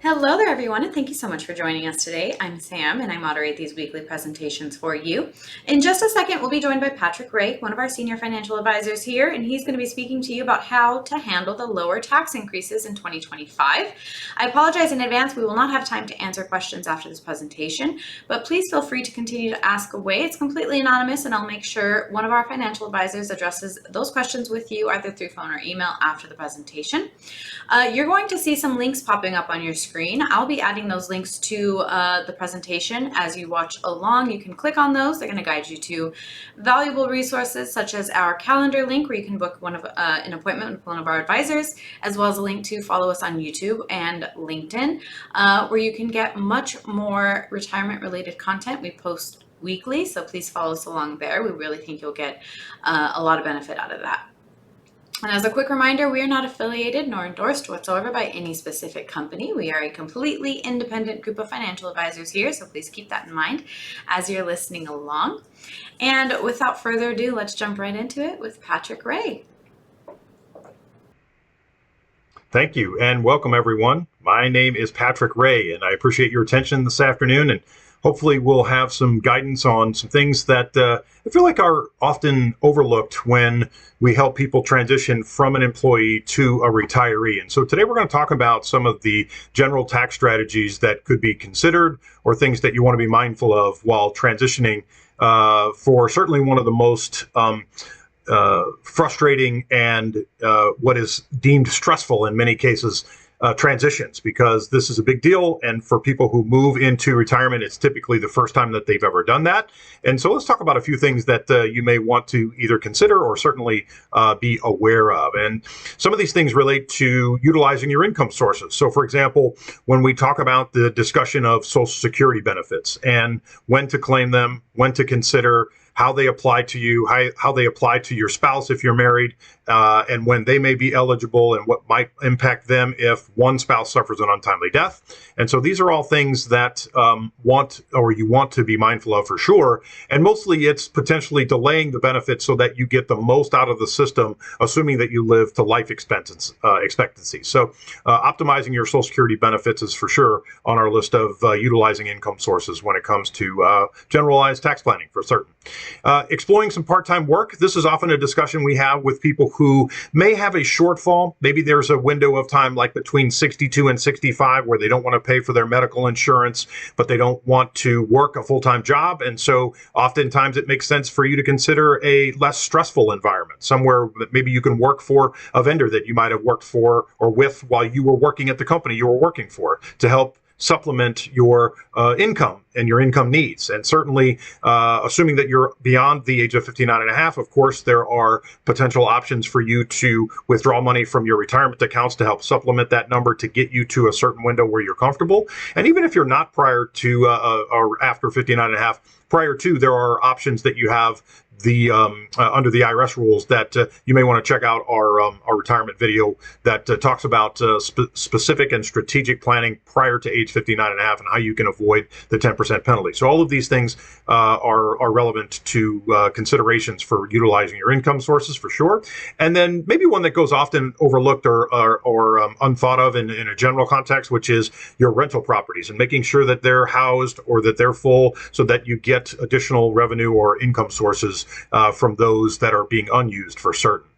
Hello there, everyone, and thank you so much for joining us today. I'm Sam, and I moderate these weekly presentations for you. In just a second, we'll be joined by Patrick Ray, one of our senior financial advisors here, and he's going to be speaking to you about how to handle the lower tax increases in 2025. I apologize in advance. We will not have time to answer questions after this presentation, but please feel free to continue to ask away. It's completely anonymous, and I'll make sure one of our financial advisors addresses those questions with you either through phone or email after the presentation. You're going to see some links popping up on your screen. I'll be adding those links to the presentation as you watch along. You can click on those. They're going to guide you to valuable resources such as our calendar link where you can book an appointment with one of our advisors, as well as a link to follow us on YouTube and LinkedIn, where you can get much more retirement related content. We post weekly, so please follow us along there. We really think you'll get a lot of benefit out of that. And as a quick reminder, we are not affiliated nor endorsed whatsoever by any specific company. We are a completely independent group of financial advisors here, so please keep that in mind as you're listening along. And without further ado, let's jump right into it with Patrick Ray. Thank you, and welcome everyone. My name is Patrick Ray, and I appreciate your attention this afternoon, and hopefully we'll have some guidance on some things that I feel like are often overlooked when we help people transition from an employee to a retiree. And so today we're going to talk about some of the general tax strategies that could be considered or things that you want to be mindful of while transitioning for certainly one of the most frustrating and what is deemed stressful in many cases transitions, because this is a big deal. And for people who move into retirement, it's typically the first time that they've ever done that. And so let's talk about a few things that you may want to either consider or certainly be aware of. And some of these things relate to utilizing your income sources. So for example, when we talk about the discussion of Social Security benefits and when to claim them, when to consider how they apply to you, how they apply to your spouse if you're married, and when they may be eligible and what might impact them if one spouse suffers an untimely death. And so these are all things that you want to be mindful of for sure. And mostly it's potentially delaying the benefits so that you get the most out of the system, assuming that you live to life expectancy. So optimizing your Social Security benefits is for sure on our list of utilizing income sources when it comes to generalized tax planning for certain. Exploring some part-time work. This is often a discussion we have with people who may have a shortfall. Maybe there's a window of time like between 62 and 65 where they don't want to pay for their medical insurance, but they don't want to work a full-time job. And so oftentimes it makes sense for you to consider a less stressful environment, somewhere that maybe you can work for a vendor that you might have worked for or with while you were working at the company you were working for to help supplement your income and your income needs. And certainly, assuming that you're beyond the age of 59 and a half, of course, there are potential options for you to withdraw money from your retirement accounts to help supplement that number to get you to a certain window where you're comfortable. And even if you're not prior to or after 59 and a half, prior to, there are options that you have under the IRS rules that you may want to check out our retirement video that talks about specific and strategic planning prior to age 59 and a half and how you can avoid the 10% penalty. So all of these things are relevant to considerations for utilizing your income sources for sure. And then maybe one that goes often overlooked or unthought of in a general context, which is your rental properties and making sure that they're housed or that they're full so that you get additional revenue or income sources from those that are being unused for certain.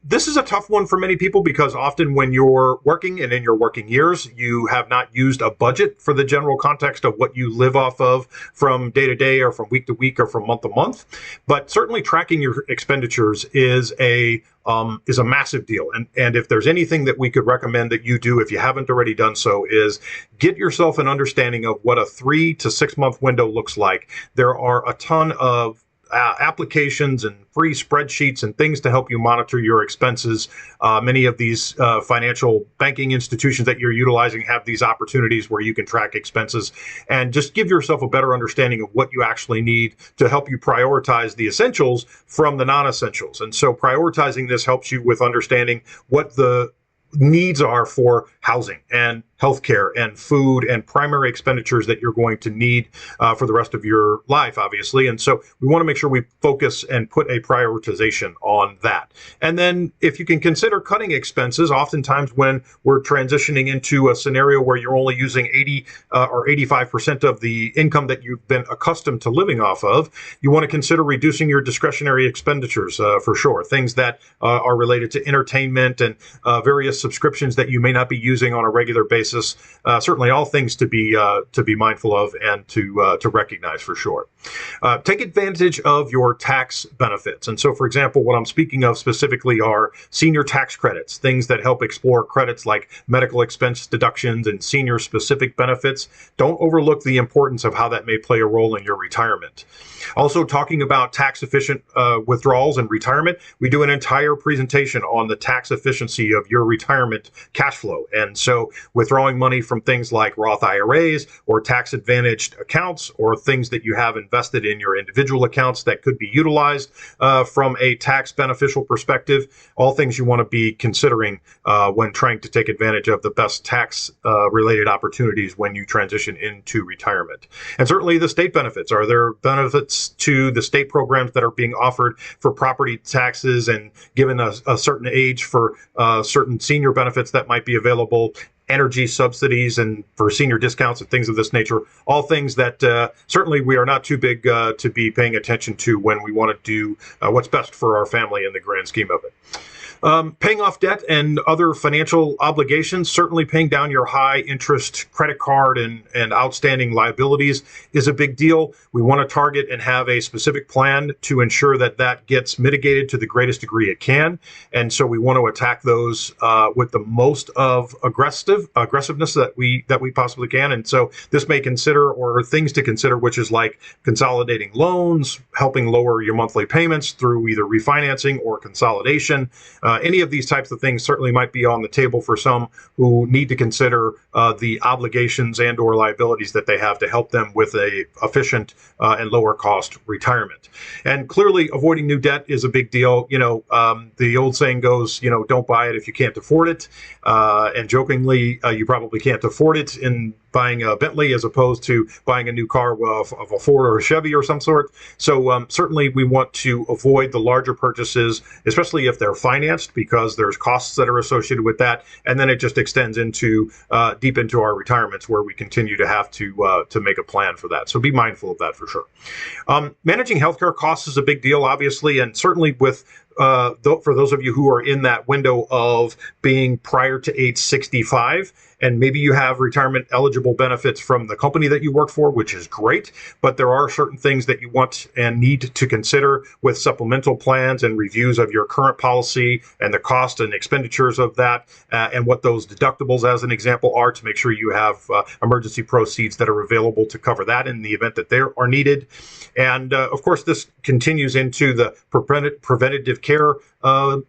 This is a tough one for many people because often when you're working and in your working years, you have not used a budget for the general context of what you live off of from day to day or from week to week or from month to month. But certainly tracking your expenditures is a massive deal. And if there's anything that we could recommend that you do, if you haven't already done so, is get yourself an understanding of what a 3 to 6 month window looks like. There are a ton of applications and free spreadsheets and things to help you monitor your expenses. Many of these financial banking institutions that you're utilizing have these opportunities where you can track expenses and just give yourself a better understanding of what you actually need to help you prioritize the essentials from the non-essentials. And so prioritizing this helps you with understanding what the needs are for housing. And healthcare and food and primary expenditures that you're going to need for the rest of your life, obviously. And so we want to make sure we focus and put a prioritization on that. And then if you can consider cutting expenses, oftentimes when we're transitioning into a scenario where you're only using 80 or 85% of the income that you've been accustomed to living off of, you want to consider reducing your discretionary expenditures for sure. Things that are related to entertainment and various subscriptions that you may not be using on a regular basis. Certainly, all things to be mindful of and to recognize for sure. Take advantage of your tax benefits. And so, for example, what I'm speaking of specifically are senior tax credits, things that help explore credits like medical expense deductions and senior specific benefits. Don't overlook the importance of how that may play a role in your retirement. Also, talking about tax efficient withdrawals and retirement, we do an entire presentation on the tax efficiency of your retirement cash flow. And so withdrawing money from things like Roth IRAs or tax advantaged accounts or things that you have invested in your individual accounts that could be utilized from a tax beneficial perspective, all things you want to be considering when trying to take advantage of the best tax related opportunities when you transition into retirement. And certainly the state benefits. Are there benefits to the state programs that are being offered for property taxes and given a certain age for certain senior benefits that might be available, energy subsidies and for senior discounts and things of this nature, all things that certainly we are not too big to be paying attention to when we want to do what's best for our family in the grand scheme of it. Paying off debt and other financial obligations, certainly paying down your high interest credit card and outstanding liabilities is a big deal. We want to target and have a specific plan to ensure that that gets mitigated to the greatest degree it can. And so we want to attack those with the most of aggressiveness that we possibly can. And so this may consider or things to consider, which is like consolidating loans, helping lower your monthly payments through either refinancing or consolidation. Any of these types of things certainly might be on the table for some who need to consider the obligations and or liabilities that they have to help them with a efficient and lower cost retirement. And clearly avoiding new debt is a big deal. The old saying goes, don't buy it if you can't afford it. And jokingly, you probably can't afford it in buying a Bentley as opposed to buying a new car of a Ford or a Chevy or some sort. So certainly we want to avoid the larger purchases, especially if they're financed, because there's costs that are associated with that. And then it just extends into deep into our retirements where we continue to have to make a plan for that. So be mindful of that for sure. Managing healthcare costs is a big deal, obviously, and certainly with for those of you who are in that window of being prior to age 65, and maybe you have retirement eligible benefits from the company that you work for, which is great, but there are certain things that you want and need to consider with supplemental plans and reviews of your current policy and the cost and expenditures of that, and what those deductibles, as an example, are to make sure you have emergency proceeds that are available to cover that in the event that they are needed. And of course, this continues into the preventative care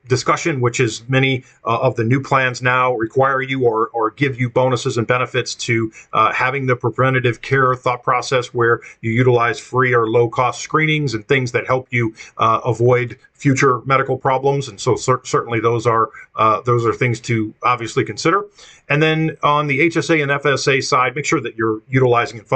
discussion, which is many of the new plans now require you or give you bonuses and benefits to having the preventative care thought process where you utilize free or low cost screenings and things that help you avoid future medical problems. And so certainly those are things to obviously consider. And then on the HSA and FSA side, make sure that you're utilizing and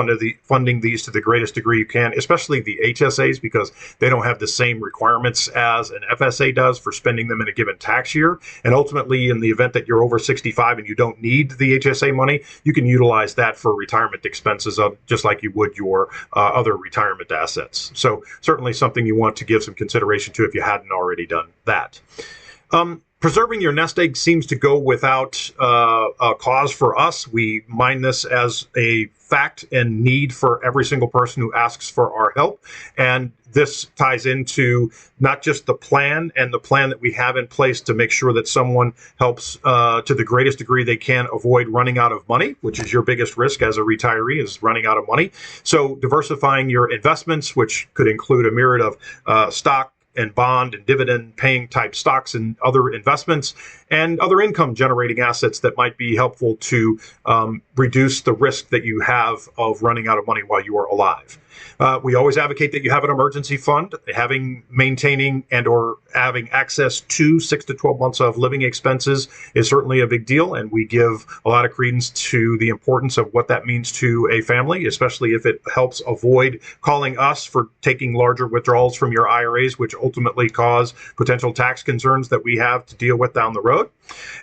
funding these to the greatest degree you can, especially the HSAs, because they don't have the same requirements as an FSA does for spending them in a given tax year. And ultimately, in the event that you're over 65 and you don't need the HSA money, you can utilize that for retirement expenses just like you would your other retirement assets. So certainly something you want to give some consideration to if you hadn't already done that. Preserving your nest egg seems to go without a cause for us. We mind this as a fact and need for every single person who asks for our help. And this ties into not just the plan and the plan that we have in place to make sure that someone helps to the greatest degree they can avoid running out of money, which is your biggest risk as a retiree, is running out of money. So diversifying your investments, which could include a myriad of stock and bond and dividend paying type stocks and other investments and other income generating assets that might be helpful to reduce the risk that you have of running out of money while you are alive. We always advocate that you have an emergency fund. Maintaining and or having access to 6 to 12 months of living expenses is certainly a big deal, and we give a lot of credence to the importance of what that means to a family, especially if it helps avoid calling us for taking larger withdrawals from your IRAs, which ultimately cause potential tax concerns that we have to deal with down the road.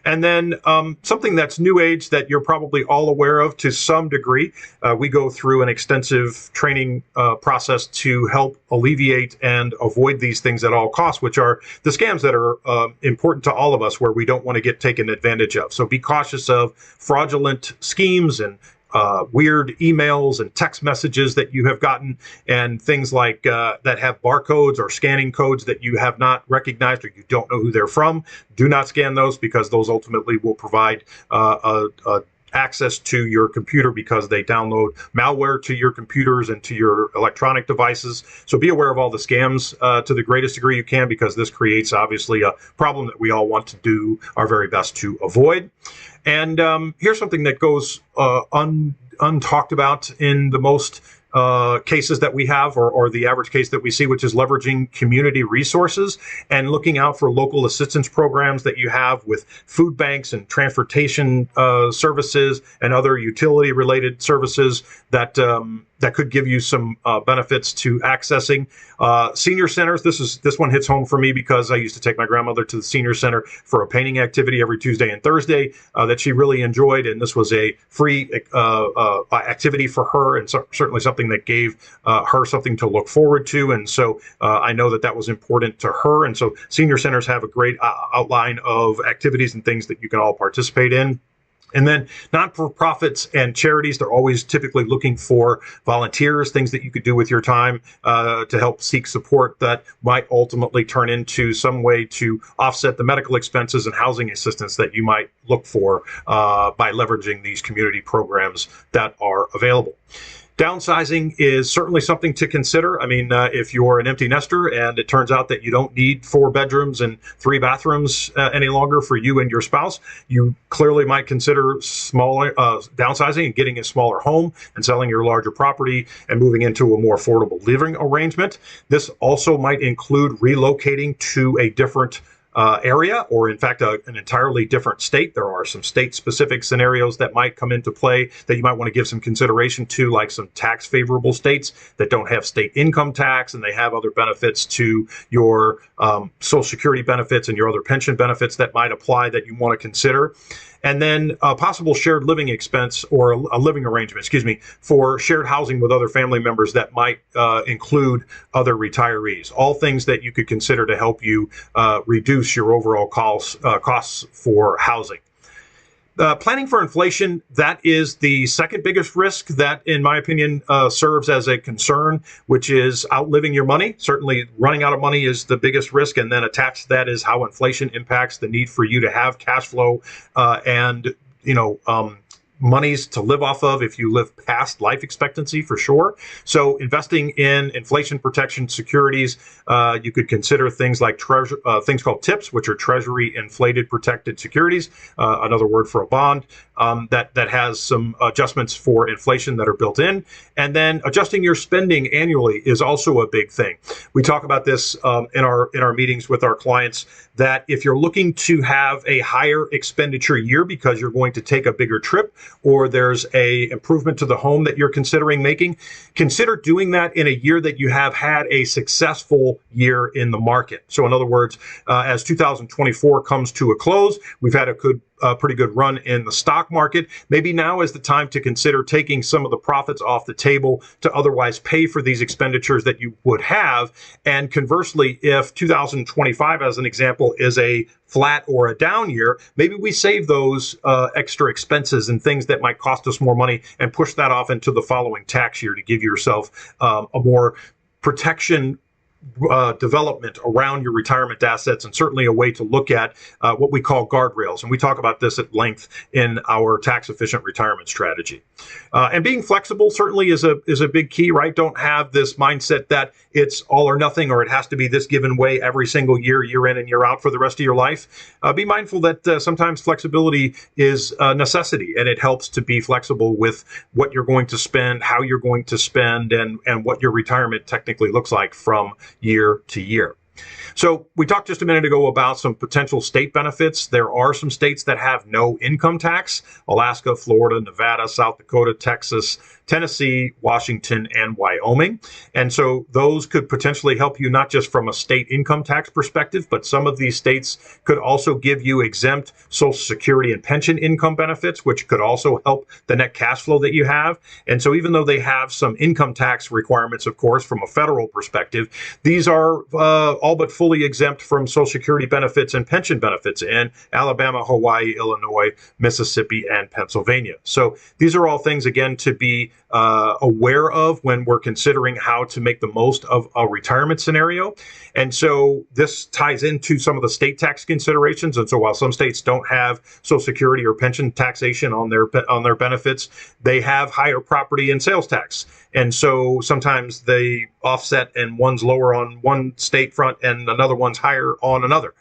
And then something that's new age that you're probably all aware of to some degree, we go through an extensive training process to help alleviate and avoid these things at all costs, which are the scams that are important to all of us where we don't want to get taken advantage of. So be cautious of fraudulent schemes and weird emails and text messages that you have gotten, and things like that have barcodes or scanning codes that you have not recognized or you don't know who they're from. Do not scan those, because those ultimately will provide access to your computer, because they download malware to your computers and to your electronic devices. So be aware of all the scams to the greatest degree you can, because this creates obviously a problem that we all want to do our very best to avoid. And here's something that goes untalked about in the most cases that we have, or the average case that we see, which is leveraging community resources and looking out for local assistance programs that you have with food banks and transportation services and other utility related services that could give you some benefits to accessing. Senior centers, this one hits home for me because I used to take my grandmother to the senior center for a painting activity every Tuesday and Thursday that she really enjoyed, and this was a free activity for her, and certainly something that gave her something to look forward to. And so I know that was important to her, and so senior centers have a great outline of activities and things that you can all participate in. And then not-for-profits and charities, they're always typically looking for volunteers, things that you could do with your time to help seek support that might ultimately turn into some way to offset the medical expenses and housing assistance that you might look for by leveraging these community programs that are available. Downsizing is certainly something to consider. I mean, if you're an empty nester and it turns out that you don't need 4 bedrooms and 3 bathrooms any longer for you and your spouse, you clearly might consider downsizing and getting a smaller home and selling your larger property and moving into a more affordable living arrangement. This also might include relocating to a different area, or in fact an entirely different state. There are some state-specific scenarios that might come into play that you might want to give some consideration to, like some tax-favorable states that don't have state income tax and they have other benefits to your Social Security benefits and your other pension benefits that might apply that you want to consider. And then a possible shared living expense, or a living arrangement, for shared housing with other family members that might include other retirees. All things that you could consider to help you reduce your overall costs for housing. Planning for inflation, that is the second biggest risk that, in my opinion, serves as a concern, which is outliving your money. Certainly, running out of money is the biggest risk, and then attached to that is how inflation impacts the need for you to have cash flow and monies to live off of if you live past life expectancy, for sure. So investing in inflation protection securities, you could consider things like things called TIPS, which are Treasury Inflated Protected Securities, another word for a bond, that has some adjustments for inflation that are built in. And then adjusting your spending annually is also a big thing. We talk about this in our meetings with our clients, that if you're looking to have a higher expenditure year because you're going to take a bigger trip, or there's a improvement to the home that you're considering making, consider doing that in a year that you have had a successful year in the market. So in other words, as 2024 comes to a close, we've had a pretty good run in the stock market. Maybe now is the time to consider taking some of the profits off the table to otherwise pay for these expenditures that you would have. And conversely, if 2025, as an example, is a flat or a down year, maybe we save those extra expenses and things that might cost us more money and push that off into the following tax year to give yourself a more protection development around your retirement assets, and certainly a way to look at what we call guardrails. And we talk about this at length in our tax efficient retirement strategy. And being flexible certainly is a big key, right? Don't have this mindset that it's all or nothing, or it has to be this given way every single year, year in and year out for the rest of your life. Be mindful that sometimes flexibility is a necessity, and it helps to be flexible with what you're going to spend, how you're going to spend, and what your retirement technically looks like from year to year. So we talked just a minute ago about some potential state benefits. There are some states that have no income tax: Alaska, Florida, Nevada, South Dakota, Texas, Tennessee, Washington, and Wyoming. And so those could potentially help you not just from a state income tax perspective, but some of these states could also give you exempt Social Security and pension income benefits, which could also help the net cash flow that you have. And so even though they have some income tax requirements, of course, from a federal perspective, these are all but fully exempt from Social Security benefits and pension benefits in Alabama, Hawaii, Illinois, Mississippi, and Pennsylvania. So these are all things, again, to be aware of when we're considering how to make the most of a retirement scenario. And so this ties into some of the state tax considerations. And so while some states don't have Social Security or pension taxation on their benefits, they have higher property and sales tax. And so sometimes they offset, and one's lower on one state front and another one's higher on another.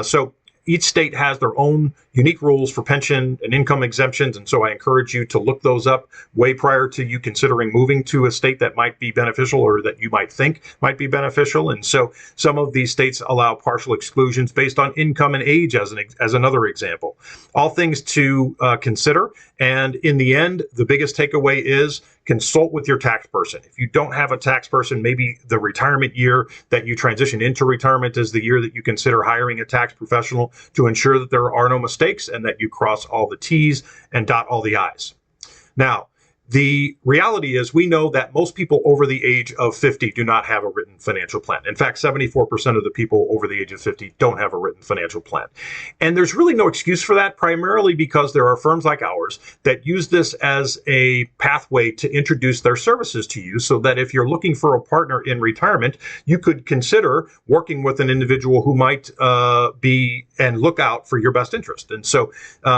So each state has their own unique rules for pension and income exemptions. And so I encourage you to look those up way prior to you considering moving to a state that might be beneficial or that you might think might be beneficial. And so some of these states allow partial exclusions based on income and age as another example. All things to consider. And in the end, the biggest takeaway is consult with your tax person. If you don't have a tax person, maybe the retirement year that you transition into retirement is the year that you consider hiring a tax professional to ensure that there are no mistakes and that you cross all the T's and dot all the I's. Now, the reality is we know that most people over the age of 50 do not have a written financial plan. In fact, 74% of the people over the age of 50 don't have a written financial plan. And there's really no excuse for that, primarily because there are firms like ours that use this as a pathway to introduce their services to you, so that if you're looking for a partner in retirement, you could consider working with an individual who might be and look out for your best interest. And so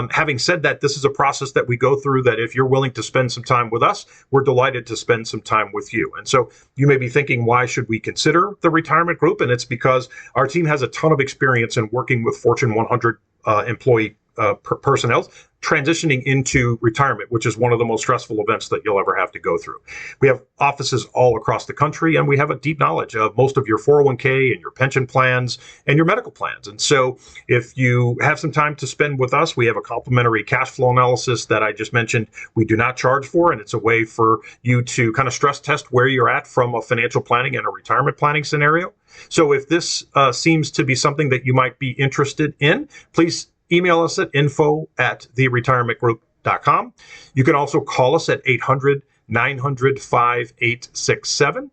having said that, this is a process that we go through that if you're willing to spend some time with us, we're delighted to spend some time with you. And so you may be thinking, why should we consider the retirement group? And it's because our team has a ton of experience in working with Fortune 100 employee personnel transitioning into retirement, which is one of the most stressful events that you'll ever have to go through. We have offices all across the country, and we have a deep knowledge of most of your 401k and your pension plans and your medical plans. And so if you have some time to spend with us, we have a complimentary cash flow analysis that I just mentioned we do not charge for, and it's a way for you to kind of stress test where you're at from a financial planning and a retirement planning scenario. So if this seems to be something that you might be interested in, please email us at info@theretirementgroup.com. You can also call us at 800-900-5867.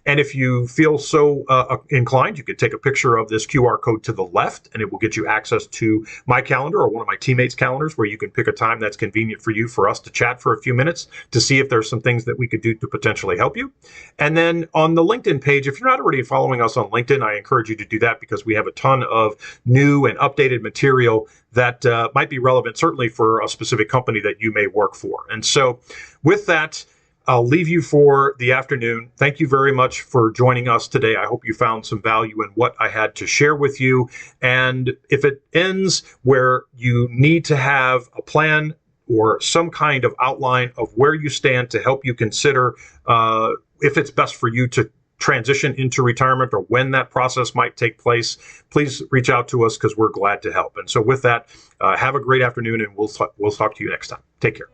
And if you feel so inclined, you could take a picture of this QR code to the left, and it will get you access to my calendar or one of my teammates' calendars, where you can pick a time that's convenient for you for us to chat for a few minutes to see if there's some things that we could do to potentially help you. And then on the LinkedIn page, if you're not already following us on LinkedIn, I encourage you to do that, because we have a ton of new and updated material that might be relevant, certainly for a specific company that you may work for. And so with that, I'll leave you for the afternoon. Thank you very much for joining us today. I hope you found some value in what I had to share with you. And if it ends where you need to have a plan or some kind of outline of where you stand to help you consider if it's best for you to transition into retirement or when that process might take place, please reach out to us, because we're glad to help. And so with that, have a great afternoon, and we'll talk to you next time. Take care.